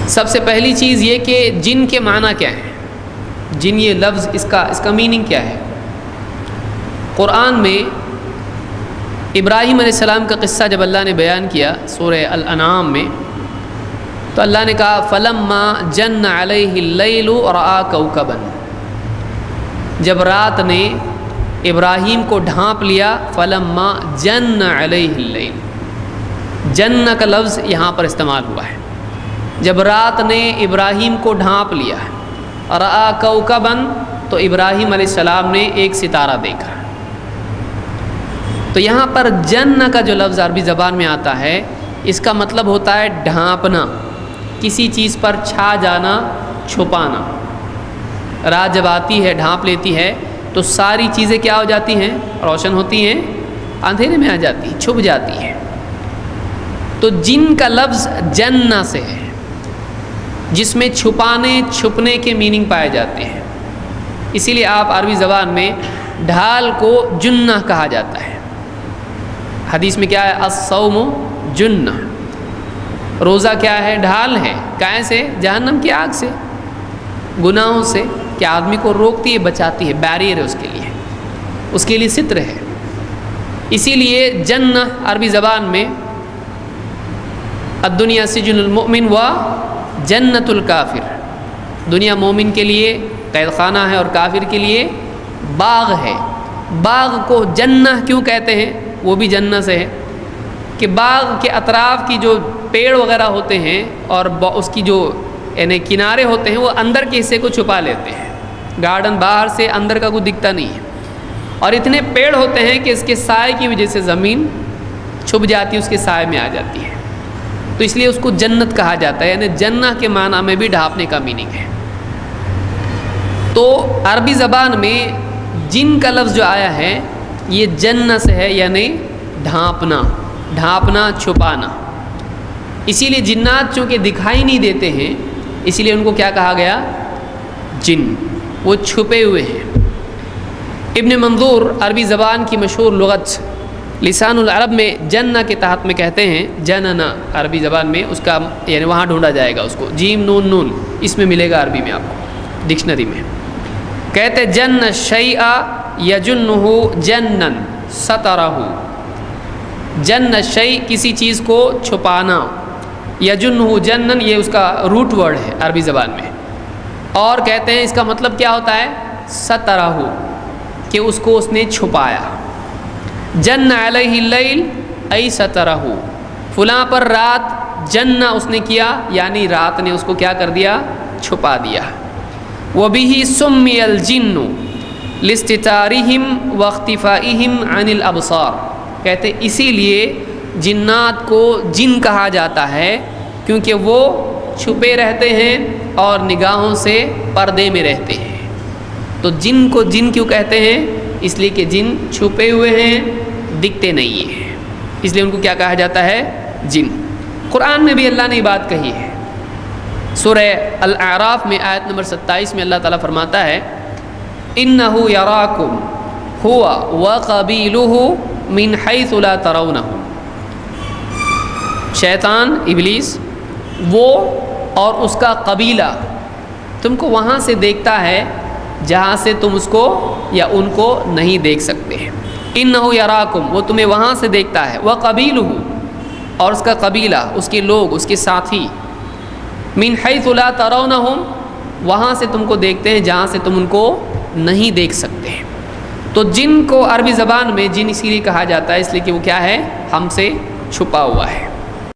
سب سے پہلی چیز یہ کہ جن کے معنی کیا ہیں، جن یہ لفظ اس کا میننگ کیا ہے۔ قرآن میں ابراہیم علیہ السلام کا قصہ جب اللہ نے بیان کیا سورہ الانعام میں، تو اللہ نے کہا فلما جن علیہ اللیل رأى کوکبا، جب رات نے ابراہیم کو ڈھانپ لیا، فلما جن علیہ اللیل، جن کا لفظ یہاں پر استعمال ہوا ہے، جب رات نے ابراہیم کو ڈھانپ لیا، رأى کوکبا تو ابراہیم علیہ السلام نے ایک ستارہ دیکھا۔ تو یہاں پر جن کا جو لفظ عربی زبان میں آتا ہے، اس کا مطلب ہوتا ہے ڈھانپنا، کسی چیز پر چھا جانا، چھپانا۔ رات جب آتی ہے ڈھانپ لیتی ہے تو ساری چیزیں کیا ہو جاتی ہیں؟ روشن ہوتی ہیں، اندھیرے میں آ جاتی ہیں، چھپ جاتی ہیں۔ تو جن کا لفظ جنہ سے ہے، جس میں چھپانے چھپنے کے میننگ پائے جاتے ہیں، اسی لیے آپ عربی زبان میں ڈھال کو جنہ کہا جاتا ہے۔ حدیث میں کیا ہے؟ الصوم جنہ، روزہ کیا ہے؟ ڈھال ہے، کائیں سے؟ جہنم کی آگ سے، گناہوں سے، کہ آدمی کو روکتی ہے، بچاتی ہے، بیریئر ہے اس کے لیے ستر ہے۔ اسی لیے جنہ عربی زبان میں الدنیا سجن المؤمن و جنت الکافر، دنیا مومن کے لیے قید خانہ ہے اور کافر کے لیے باغ ہے۔ باغ کو جنہ کیوں کہتے ہیں؟ وہ بھی جنہ سے ہے کہ باغ کے اطراف کی جو پیڑ وغیرہ ہوتے ہیں اور اس کی جو یعنی کنارے ہوتے ہیں، وہ اندر کے حصے کو چھپا لیتے ہیں، گارڈن باہر سے اندر کا کوئی دکھتا نہیں ہے، اور اتنے پیڑ ہوتے ہیں کہ اس کے سائے کی وجہ سے زمین چھپ جاتی ہے، اس کے سائے میں آ جاتی ہے، تو اس لیے اس کو جنت کہا جاتا ہے، یعنی جنہ کے معنی میں بھی ڈھانپنے کا میننگ ہے۔ تو عربی زبان میں جن کا لفظ جو آیا ہے یہ جنہ سے ہے، یعنی ڈھانپنا، چھپانا۔ اسی لیے جنات چونکہ دکھائی نہیں دیتے ہیں، اسی لیے ان کو کیا کہا گیا؟ جن، وہ چھپے ہوئے ہیں۔ ابن منظور عربی زبان کی مشہور لغت لسان العرب میں جنہ کے تحت میں کہتے ہیں جننا، عربی زبان میں اس کا یعنی وہاں ڈھونڈا جائے گا اس کو، جیم نون نون، اس میں ملے گا عربی میں آپ کو ڈکشنری میں۔ کہتے جن الشیء یجنہ جنن سترہ، جن الشیء کسی چیز کو چھپانا، یجنہ جنن یہ اس کا روٹ ورڈ ہے عربی زبان میں، اور کہتے ہیں اس کا مطلب کیا ہوتا ہے؟ سترہ، کہ اس کو اس نے چھپایا۔ جن علیہ اللیل ای سترہ، فلاں پر رات جنہ اس نے کیا، یعنی رات نے اس کو کیا کر دیا؟ چھپا دیا۔ وبہ سمی الجن لاستتارہم واختفائہم عن الابصار، کہتے اسی لیے جنات کو جن کہا جاتا ہے کیونکہ وہ چھپے رہتے ہیں اور نگاہوں سے پردے میں رہتے ہیں۔ تو جن کو جن کیوں کہتے ہیں؟ اس لیے کہ جن چھپے ہوئے ہیں، دکھتے نہیں ہیں، اس لیے ان کو کیا کہا جاتا ہے؟ جن۔ قرآن میں بھی اللہ نے یہ بات کہی ہے، سورہ الاعراف میں آیت نمبر 27 میں اللہ تعالیٰ فرماتا ہے اِنَّهُ يَرَاكُمْ هُوَ وَقَبِيلُهُ مِنْ حَيْثُ لَا تَرَوْنَهُمْ، شیطان ابلیس وہ اور اس کا قبیلہ تم کو وہاں سے دیکھتا ہے جہاں سے تم اس کو یا ان کو نہیں دیکھ سکتے ہیں۔ اِنَّهُ يَرَاكُمْ، وہ تمہیں وہاں سے دیکھتا ہے، وَقَبِيلُهُ اور اس کا قبیلہ، اس کے لوگ، اس کے ساتھی، مِنْ حَيْثُ لَا تَرَوْنَهُمْ وہاں سے تم کو دیکھتے ہیں جہاں سے تم ان کو نہیں دیکھ سکتے۔ تو جن کو عربی زبان میں جن اسی لیے کہا جاتا ہے اس لیے کہ وہ کیا ہے؟ ہم سے چھپا ہوا ہے۔